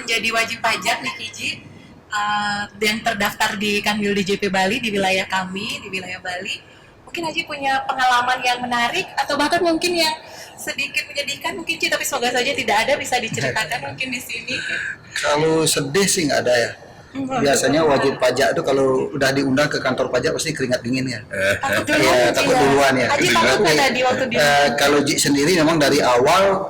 menjadi wajib pajak nih Kiji, yang terdaftar di Kanwil DJP Bali di wilayah kami, di wilayah Bali. Mungkin Haji punya pengalaman yang menarik atau bahkan mungkin yang sedikit menyedihkan mungkin Ci, tapi semoga saja tidak ada, bisa diceritakan mungkin di sini. Kalau sedih sih nggak ada ya. Biasanya wajib pajak itu kalau udah diundang ke kantor pajak pasti keringat dingin ya. Takut duluan ya. Haji takut nggak tadi waktu di kalau Ji sendiri memang dari awal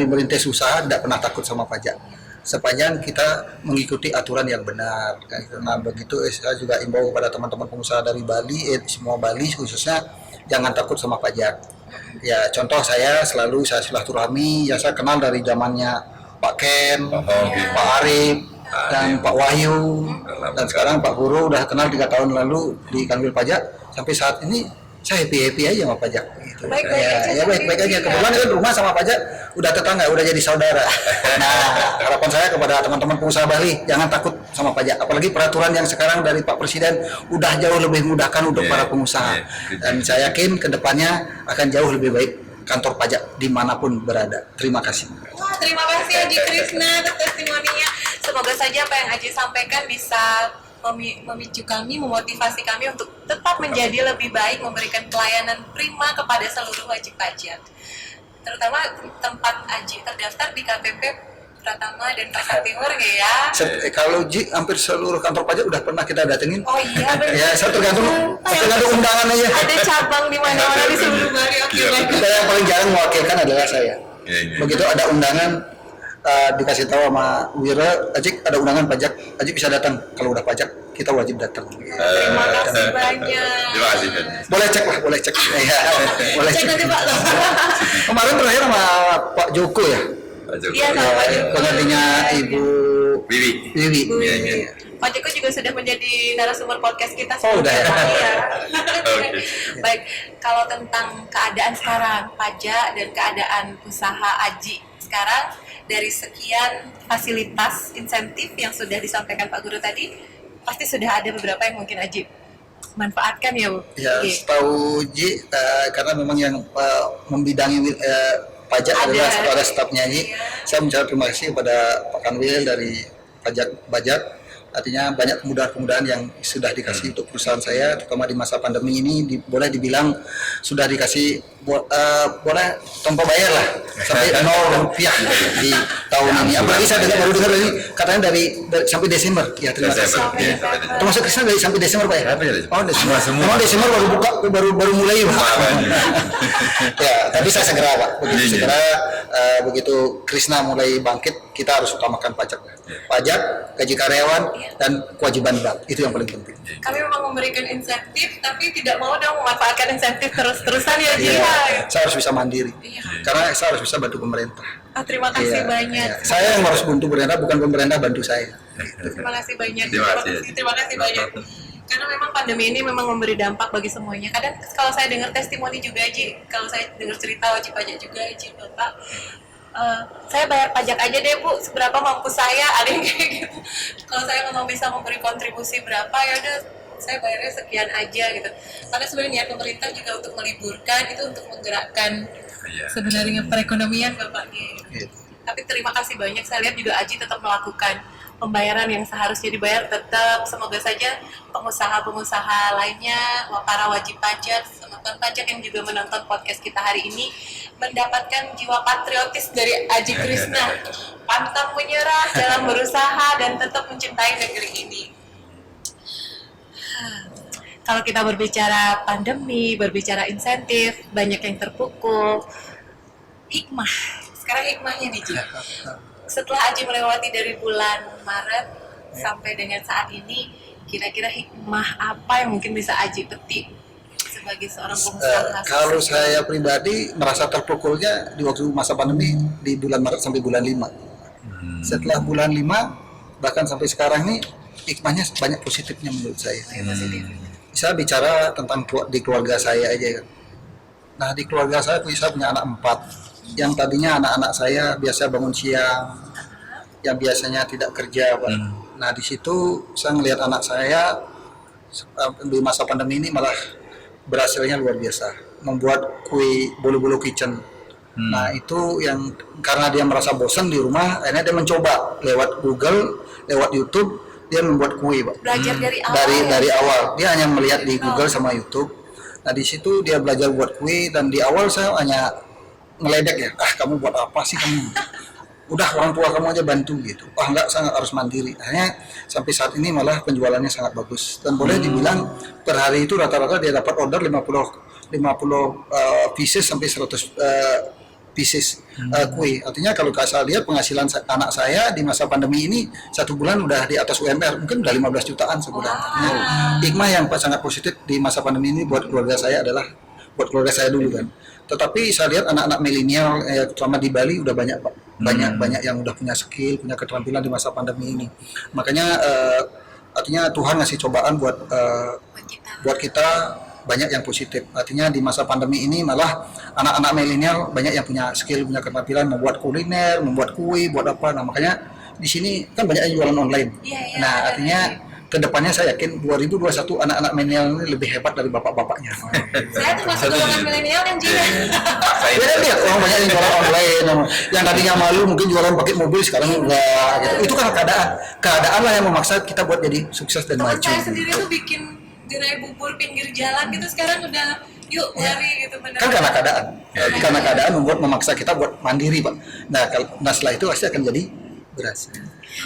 merintis usaha tidak pernah takut sama pajak. Sepanjang kita mengikuti aturan yang benar. Nah begitu saya juga imbau kepada teman-teman pengusaha dari Bali, semua Bali khususnya jangan takut sama pajak. Ya contoh saya selalu saya silaturahmi, ya saya kenal dari zamannya Pak Ken, Pak Arif, dan Pak Wahyu, dan sekarang Pak Guru udah kenal 3 tahun lalu di Kanwil Pajak. Sampai saat ini saya happy aja sama pajak. Gitu. Baik-baik aja. Kebetulan kan rumah sama pajak udah tetangga, udah jadi saudara. Nah harapan saya kepada teman-teman pengusaha Bali jangan takut sama pajak. Apalagi peraturan yang sekarang dari Pak Presiden udah jauh lebih memudahkan untuk para pengusaha. Dan saya yakin kedepannya akan jauh lebih baik kantor pajak dimanapun berada. Terima kasih. Wah, terima kasih Haji Krisna atas testimoninya. Semoga saja apa yang Haji sampaikan bisa memicu kami, memotivasi kami untuk tetap menjadi lebih baik, memberikan pelayanan prima kepada seluruh wajib pajak. Terutama tempat Haji terdaftar di KPP Pratama dan Pasar Timur ya. Kalau Ji hampir seluruh kantor pajak udah pernah kita datengin. Oh iya benar. Ya, saya tergantung undangan aja. Ada cabang di mana-mana di seluruh Bali. Oke. Kita yang paling jarang mewakilkan adalah saya. Begitu ada undangan dikasih tahu sama Wira, Ajik ada undangan pajak, Ajik bisa datang. Kalau udah pajak kita wajib datang. Terima kasih banyak. Terima kasih. Boleh cek lah, boleh cek. Ya, boleh Cek cek. nanti Pak. Kemarin terakhir sama Pak Joko ya. Iya sama Pak Joko. Penggantinya Ibu Wiwi. Wiwi. Pak Joko juga sudah menjadi narasumber podcast kita. Oh, udah ya. Iya. Oke. Baik, kalau tentang keadaan sekarang pajak dan keadaan usaha Aji sekarang, dari sekian fasilitas insentif yang sudah disampaikan Pak Guru tadi, pasti sudah ada beberapa yang mungkin Aji manfaatkan ya Bu? Ya, setahu Ji, karena memang yang membidangi pajak adalah stafnya Ji. Saya mengucapkan terima kasih kepada Pak Kanwil dari pajak. Artinya banyak kemudahan-kemudahan yang sudah dikasih untuk perusahaan saya, terutama di masa pandemi ini boleh dibilang sudah dikasih boleh tanpa bayar lah sampai 0 rupiah di tahun ini. Apalagi saya baru dengar ini katanya dari sampai Desember. Ya terima kasih. Termasuk Krisna dari sampai Desember Pak ya? Oh Desember. Semua Desember baru buka baru mulai Pak. Ya tapi saya segera Pak. Begitu Krisna mulai bangkit kita harus utamakan pajak, gaji karyawan dan kewajiban bank itu yang paling penting. Kami memang memberikan insentif, tapi tidak mau dong memanfaatkan insentif terus-terusan ya Ji. Saya harus bisa mandiri, karena saya harus bisa bantu pemerintah. Terima kasih banyak. Saya yang harus bantu pemerintah, bukan pemerintah bantu saya. Terima kasih banyak. Terima kasih banyak. Karena memang pandemi ini memang memberi dampak bagi semuanya. Kadang kalau saya dengar testimoni juga Ji, kalau saya dengar cerita wajib pajak juga Ji Bapak. Saya bayar pajak aja deh Bu, seberapa mampu saya, ada yang kayak gitu. Kalau saya memang bisa memberi kontribusi berapa, ya udah saya bayarnya sekian aja gitu. Karena sebenarnya niat pemerintah juga untuk meliburkan, itu untuk menggerakkan sebenarnya perekonomian Bapak gitu. Tapi terima kasih banyak, saya lihat juga Aji tetap melakukan pembayaran yang seharusnya dibayar tetap. Semoga saja pengusaha-pengusaha lainnya, para wajib pajak, penonton pajak yang juga menonton podcast kita hari ini mendapatkan jiwa patriotis dari Aji Krisna, pantang menyerah dalam berusaha dan tetap mencintai negeri ini. Kalau kita berbicara pandemi, berbicara insentif, banyak yang terpukul. Hikmah, sekarang hikmahnya nih Ji. Setelah Aji melewati dari bulan Maret sampai dengan saat ini, kira-kira hikmah apa yang mungkin bisa Aji petik sebagai seorang pengusaha? Kalau saya pribadi merasa terpukulnya di waktu masa pandemi di bulan Maret sampai bulan 5. Setelah bulan 5 bahkan sampai sekarang nih hikmahnya banyak positifnya menurut saya. Saya bicara tentang di keluarga saya aja kan. Nah di keluarga saya punya anak 4. Yang tadinya anak-anak saya biasa bangun siang, yang biasanya tidak kerja, Pak. Nah di situ saya melihat anak saya di masa pandemi ini malah berhasilnya luar biasa, membuat kue bolu-bolu kitchen Nah itu yang karena dia merasa bosan di rumah, akhirnya dia mencoba lewat Google, lewat YouTube, dia membuat kue, Pak. Belajar dari awal. Dari awal dia hanya melihat di Google sama YouTube. Nah di situ dia belajar buat kue, dan di awal saya hanya ngeledek ya, kamu buat apa sih kamu? Udah orang tua kamu aja bantu gitu. Enggak, saya harus mandiri. Akhirnya sampai saat ini malah penjualannya sangat bagus, dan boleh dibilang per hari itu rata-rata dia dapat order 50 pieces sampai 100 pieces kue. Artinya kalau saya lihat penghasilan anak saya di masa pandemi ini 1 bulan udah di atas UMR, mungkin udah 15 jutaan sebulan. Artinya hikmah yang sangat positif di masa pandemi ini buat keluarga saya adalah, buat keluarga saya dulu kan. Tetapi saya lihat anak-anak milenial terutama di Bali udah banyak, Pak. Banyak yang udah punya skill, punya keterampilan di masa pandemi ini. Makanya artinya Tuhan ngasih cobaan buat kita banyak yang positif. Artinya di masa pandemi ini malah anak-anak milenial banyak yang punya skill, punya keterampilan membuat kuliner, membuat kue, buat apa. Nah, makanya di sini kan banyak yang jualan online. Nah, artinya kedepannya saya yakin 2021 anak-anak milenial ini lebih hebat dari bapak-bapaknya. Saya tuh masuk golongan milenial yang juga. Saya lihat orang banyak yang jualan online, yang tadinya malu mungkin jualan pakai mobil, sekarang enggak. Gitu. Itu kan keadaan lah yang memaksa kita buat jadi sukses dan Teman maju. saya sendiri tuh bikin gerai bubur pinggir jalan gitu, sekarang udah yuk mari gitu benar. Kan karena keadaan, karena keadaan memaksa kita buat mandiri, Pak. Nah setelah itu pasti akan jadi berhasil.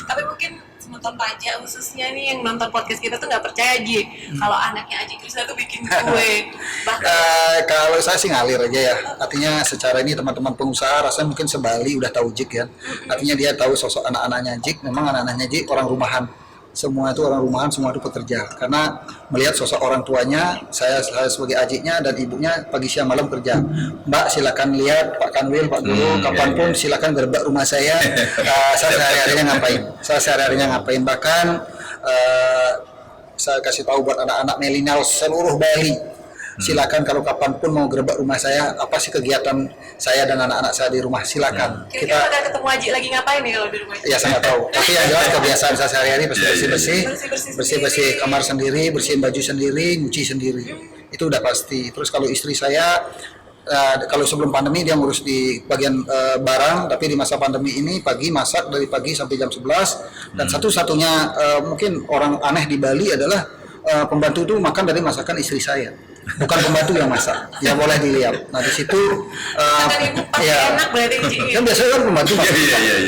Tapi mungkin nonton pajak khususnya nih yang nonton podcast kita tuh nggak percaya Ji kalau anaknya Aji Krisna tuh bikin kue. Bahkan Kalau saya sih ngalir aja ya. Artinya secara ini teman-teman pengusaha rasanya mungkin sebali udah tahu Jik ya. Artinya dia tahu sosok anak-anaknya Jik. Memang anak-anaknya Jik orang rumahan. Semua itu orang rumahan, semua itu pekerja. Karena melihat sosok orang tuanya, saya sebagai adiknya dan ibunya pagi siang malam kerja. Mbak silakan lihat Pak Kanwil, Pak Guru, kapanpun silakan gerbak rumah saya. Saya sehari-harinya ngapain. Bahkan saya kasih tahu buat anak-anak milenial seluruh Bali. Silakan kalau kapanpun mau gerbak rumah saya, apa sih kegiatan saya dan anak-anak saya di rumah, silakan. kira-kira udah ketemu Aji lagi ngapain nih kalau di rumah? Ya saya nggak tahu, tapi yang jelas kebiasaan saya sehari-hari bersih-bersih kamar sendiri, bersihin baju sendiri, nyuci sendiri, itu udah pasti. Terus kalau istri saya kalau sebelum pandemi dia ngurus di bagian barang, tapi di masa pandemi ini pagi masak dari pagi sampai jam 11, dan satu-satunya mungkin orang aneh di Bali adalah pembantu itu makan dari masakan istri saya. Bukan pembantu yang masak, ya boleh dilihat. Nah di situ Ibu pasti enak berarti Ji. kan biasanya kan pembantu masak,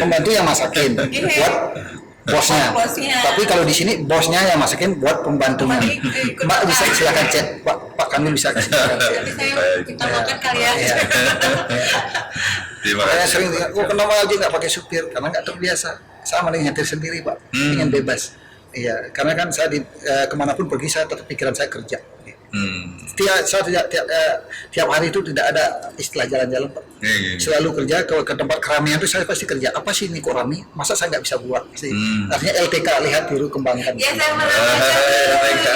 pembantu yang masakin buat bosnya. Tapi kalau di sini bosnya yang masakin buat pembantunya. Mbak bisa silakan cek, Pak Kanwil bisa silakan cek. Nanti saya kita makan kali ya. Terima Saya kasih. sering dengar, kenapa aja nggak pakai supir? Karena nggak terbiasa. Saya malah nyetir sendiri, Pak. Ingin bebas. Iya, karena kan saya kemanapun pergi saya tetap pikiran saya kerja. Tiap hari itu tidak ada istilah jalan-jalan, Pak. Selalu kerja ke tempat keramaian itu saya pasti kerja. Apa sih ini kok rame? Masa saya nggak bisa buat? Artinya LTK, lihat tiru kembangkan. Ya saya menawarkan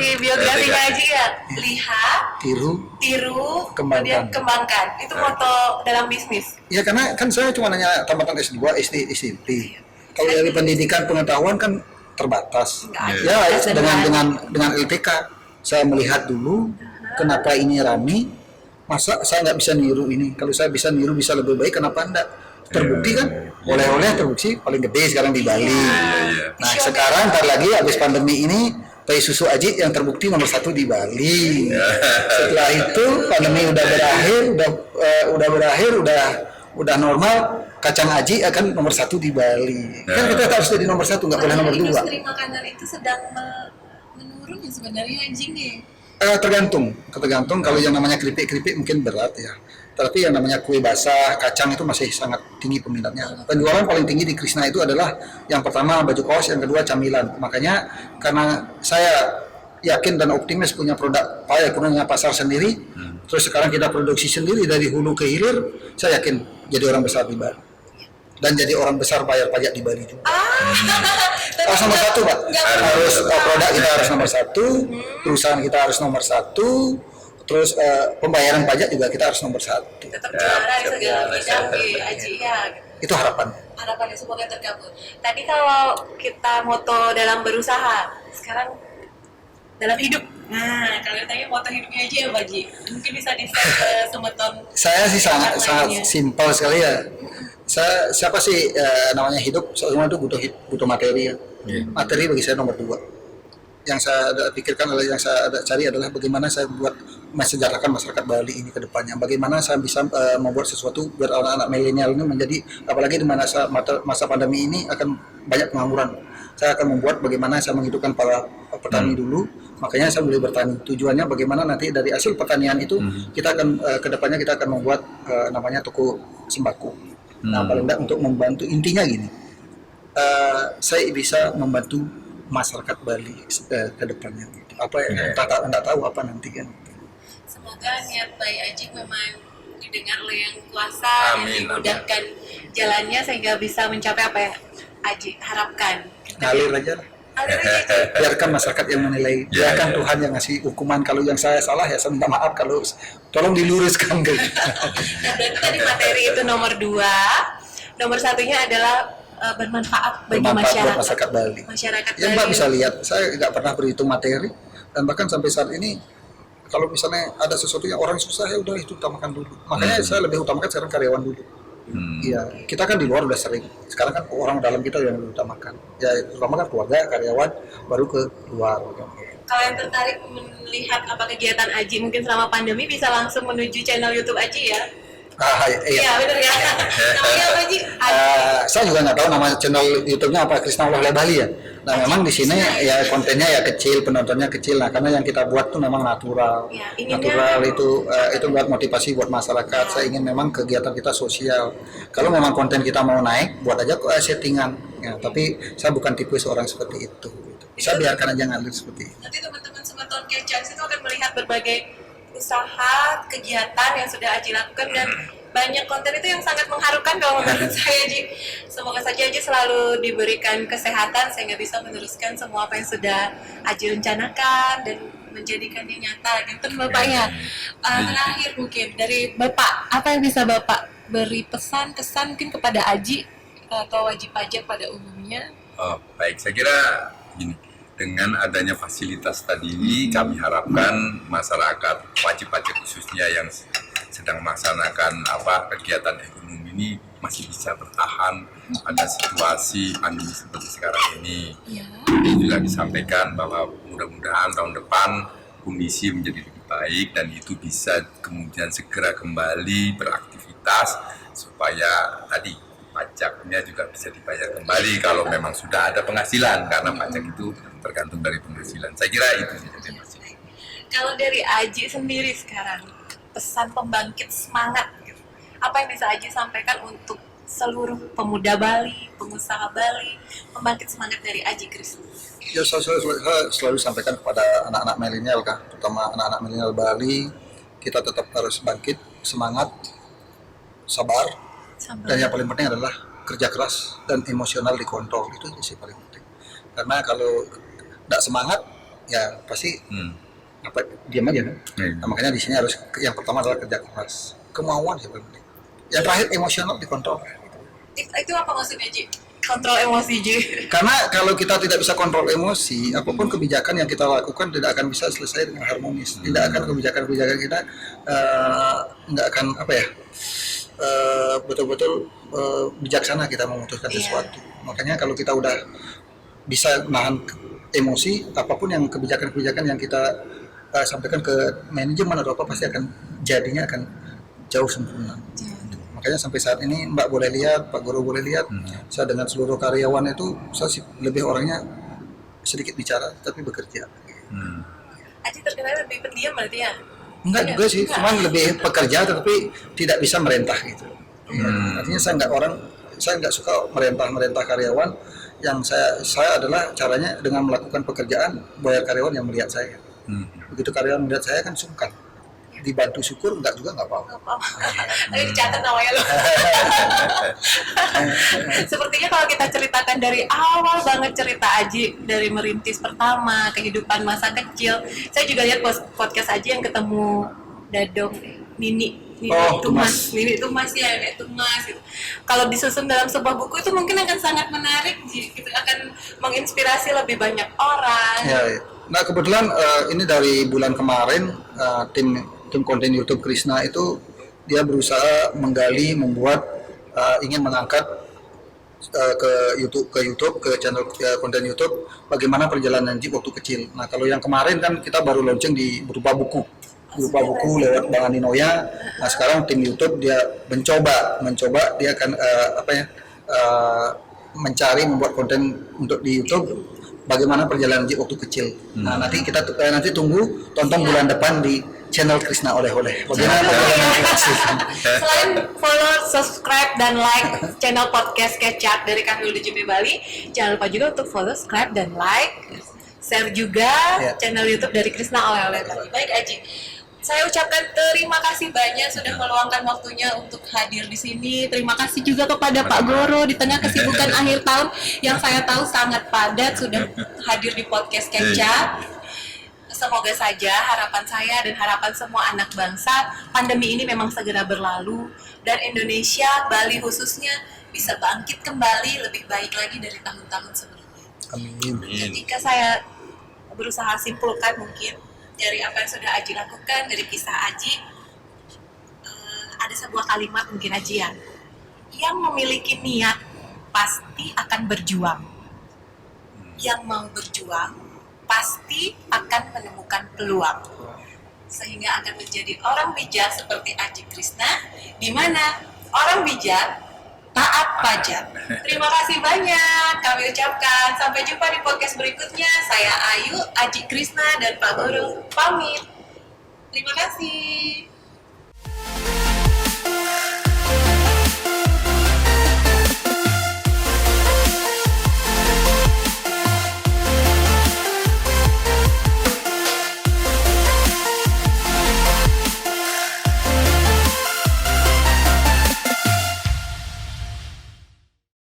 di biografinya Aji ya, lihat, tiru, kemudian kembangkan. Itu moto dalam bisnis. Ya karena kan saya cuma nanya tamatan S2, SD, SMP. Kalau dari pendidikan pengetahuan kan terbatas. Ya dengan LTK saya melihat dulu kenapa ini rame, masa saya nggak bisa niru ini. Kalau saya bisa niru bisa lebih baik, kenapa enggak? Terbukti kan, oleh-oleh terbukti paling gede sekarang di Bali. Nah sekarang ntar lagi habis pandemi ini teh susu Aji yang terbukti nomor 1 di Bali. Setelah itu pandemi udah berakhir, udah normal, kacang Aji akan nomor 1 di Bali. Kan kita harus jadi nomor 1, nggak boleh nomor 2. Industri makanan itu sedang menurun ya sebenarnya Aji nih. Tergantung kalau yang namanya keripik mungkin berat ya. Tapi yang namanya kue basah, kacang itu masih sangat tinggi peminatnya. Penjualan paling tinggi di Krisna itu adalah yang pertama baju kaos, yang kedua camilan. Makanya karena saya yakin dan optimis punya punya pasar sendiri, terus sekarang kita produksi sendiri dari hulu ke hilir, saya yakin jadi orang besar di Bali. Dan jadi orang besar bayar pajak di Bali juga. Harus nomor 1, Pak. Harus produk kita harus nomor 1, perusahaan kita harus nomor 1, terus pembayaran pajak juga kita harus nomor 1. Tetap juara di segala bidang Aji ya. Itu harapan. Harapannya semoga terkabul. Tadi kalau kita moto dalam berusaha, sekarang dalam hidup Nah, kalau ditanya moto hidupnya aja ya Pak Ji, mungkin bisa di-share ke Semeton. Saya sih sangat yang sangat lainnya. simpel sekali ya. Siapa sih namanya hidup semua itu butuh materi ya. Iya. Materi bagi saya nomor 2. Yang saya ada pikirkan adalah yang saya ada cari adalah bagaimana saya buat mensejarahkan masyarakat Bali ini ke depannya. Bagaimana saya bisa membuat sesuatu biar anak-anak milenial ini menjadi, apalagi di masa pandemi ini akan banyak pengangguran. Saya akan membuat bagaimana saya menghidupkan para petani dulu. Makanya saya mulai bertani. Tujuannya bagaimana nanti dari hasil pertanian itu kita akan ke depannya kita akan membuat namanya toko sembako. Nah, paling tidak untuk membantu, intinya gini. Saya bisa membantu masyarakat Bali ke depannya gitu. Apa yang enggak tahu apa nanti kan. Semoga niat baik Aji memang didengar oleh Yang Kuasa, Amin, dan dimudahkan jalannya sehingga bisa mencapai apa yang Aji harapkan. Ngalir aja lah. Alir aja, Ji. Biarkan masyarakat yang menilai, biarkan Tuhan yang ngasih hukuman. Kalau yang saya salah ya saya minta maaf, kalau tolong diluruskan gitu. Nah, berarti tadi materi itu nomor 2. Nomor 1-nya adalah bermanfaat bagi Bermanfaat buat masyarakat. masyarakat Bali. Masyarakat Ya Mbak Bali. bisa lihat, saya nggak pernah berhitung materi, dan bahkan sampai saat ini kalau misalnya ada sesuatu yang orang susah ya udah itu utamakan dulu. Makanya saya lebih utamakan sekarang karyawan dulu. Iya, kita kan di luar udah sering. Sekarang kan orang dalam kita yang utamakan. Ya utamakan keluarga, karyawan, baru ke luar. Kalau yang tertarik melihat apa kegiatan Aji mungkin selama pandemi bisa langsung menuju channel YouTube Aji ya. Iya. Iya, benar ya. Namanya apa Aji? Saya juga nggak tahu nama channel YouTube-nya apa, Krisna Oleh Bali ya. Nah memang di sini ya kontennya ya kecil, penontonnya kecil. Nah karena yang kita buat tuh memang natural. Ya, inginnya Natural kan- itu buat motivasi buat masyarakat. Saya ingin memang kegiatan kita sosial. Kalau memang konten kita mau naik, buat aja settingan. Ya, tapi saya bukan tipe seorang seperti itu. Saya biarkan aja ngalir seperti itu. Nanti teman-teman Semeton Kecans itu akan melihat berbagai usaha, kegiatan yang sudah Aji lakukan, dan banyak konten itu yang sangat mengharukan kalau menurut saya Ji. Semoga saja Aji selalu diberikan kesehatan sehingga bisa meneruskan semua apa yang sudah Aji rencanakan dan menjadikannya nyata gitu Bapak ya. Terakhir mungkin dari Bapak, apa yang bisa Bapak beri pesan-kesan mungkin kepada Aji atau wajib pajak pada umumnya? Oh, baik, saya kira gini, dengan adanya fasilitas tadi kami harapkan masyarakat wajib pajak khususnya yang sedang melaksanakan kegiatan ekonomi ini masih bisa bertahan pada situasi pandemi seperti sekarang ini. Ya. Jadi juga disampaikan bahwa mudah-mudahan tahun depan kondisi menjadi lebih baik dan itu bisa kemudian segera kembali beraktivitas supaya tadi pajaknya juga bisa dibayar kembali kalau memang sudah ada penghasilan, karena pajak itu tergantung dari penghasilan. Saya kira itu saja Mas. Kalau dari Aji sendiri sekarang, pesan pembangkit semangat, gitu. Apa yang bisa Aji sampaikan untuk seluruh pemuda Bali, pengusaha Bali, pembangkit semangat dari Aji Krisna? Ya saya selalu sampaikan kepada anak-anak milenial kan, terutama anak-anak milenial Bali, kita tetap harus bangkit, semangat, sabar. Dan yang paling penting adalah kerja keras dan emosional dikontrol, itu sih paling penting. Karena kalau tidak semangat, ya pasti diam aja kan. Nah, makanya di sini harus yang pertama adalah kerja keras, kemauan sih paling penting. Yang terakhir emosional dikontrol. Itu apa maksudnya Ji? Kontrol emosi Ji? Karena kalau kita tidak bisa kontrol emosi, apapun kebijakan yang kita lakukan tidak akan bisa selesai dengan harmonis. Tidak akan kebijakan-kebijakan kita nggak akan betul-betul bijaksana kita memutuskan sesuatu. Makanya kalau kita udah bisa nahan emosi, apapun yang kebijakan-kebijakan yang kita sampaikan ke manajemen atau apa pasti akan jadinya akan jauh sempurna. Makanya sampai saat ini Mbak boleh lihat, Pak Guru boleh lihat, saya dengan seluruh karyawan itu saya lebih orangnya sedikit bicara tapi bekerja. Aji terkenal lebih pendiam berarti ya? Enggak juga sih, cuma lebih pekerja tetapi tidak bisa merintah gitu. Artinya saya nggak suka merintah karyawan. Yang saya adalah caranya dengan melakukan pekerjaan, bayar karyawan yang melihat saya. Begitu karyawan melihat saya kan sungkan. Dibantu syukur enggak juga nggak apa-apa. Tadi dicatat namanya loh. Sepertinya kalau kita ceritakan dari awal banget cerita Aji, dari merintis pertama, kehidupan masa kecil. Saya juga lihat podcast Aji yang ketemu Dadong Nini Tumas. Nini Tumas ya, Nek Tumas gitu. Kalau disusun dalam sebuah buku itu mungkin akan sangat menarik, gitu. Akan menginspirasi lebih banyak orang. Ya. Nah kebetulan ini dari bulan kemarin tim konten YouTube Krishna itu dia berusaha menggali, membuat, ingin mengangkat ke YouTube ke channel konten YouTube bagaimana perjalanan Ji waktu kecil. Nah kalau yang kemarin kan kita baru launching berupa buku lewat Bang Andi Noya. Nah sekarang tim YouTube dia mencoba dia akan mencari membuat konten untuk di YouTube bagaimana perjalanan Ji waktu kecil. Nah nanti tunggu tonton bulan depan di channel Krishna Oleh-oleh. Bagaimana perjalanan Ji kecil. Selain follow, subscribe, dan like channel podcast Kecap dari kami UDJP Bali, jangan lupa juga untuk follow, subscribe, dan like, share juga channel YouTube dari Krishna Oleh-oleh Bali. Baik Aji, saya ucapkan terima kasih banyak sudah meluangkan waktunya untuk hadir di sini. Terima kasih juga kepada Pak Goro di tengah kesibukan akhir tahun yang saya tahu sangat padat sudah hadir di podcast Kecap. Semoga saja harapan saya dan harapan semua anak bangsa, pandemi ini memang segera berlalu dan Indonesia, Bali khususnya bisa bangkit kembali lebih baik lagi dari tahun-tahun sebelumnya. Amin. Ketika saya berusaha simpulkan mungkin dari apa yang sudah Aji lakukan, dari kisah Aji, ada sebuah kalimat mungkin Aji yang memiliki niat pasti akan berjuang. Yang mau berjuang pasti akan menemukan peluang sehingga akan menjadi orang bijak seperti Aji Krishna, di mana orang bijak taat pajak. Terima kasih banyak kami ucapkan. Sampai jumpa di podcast berikutnya. Saya Ayu, Aji Krishna, dan Pak Guru pamit. Terima kasih.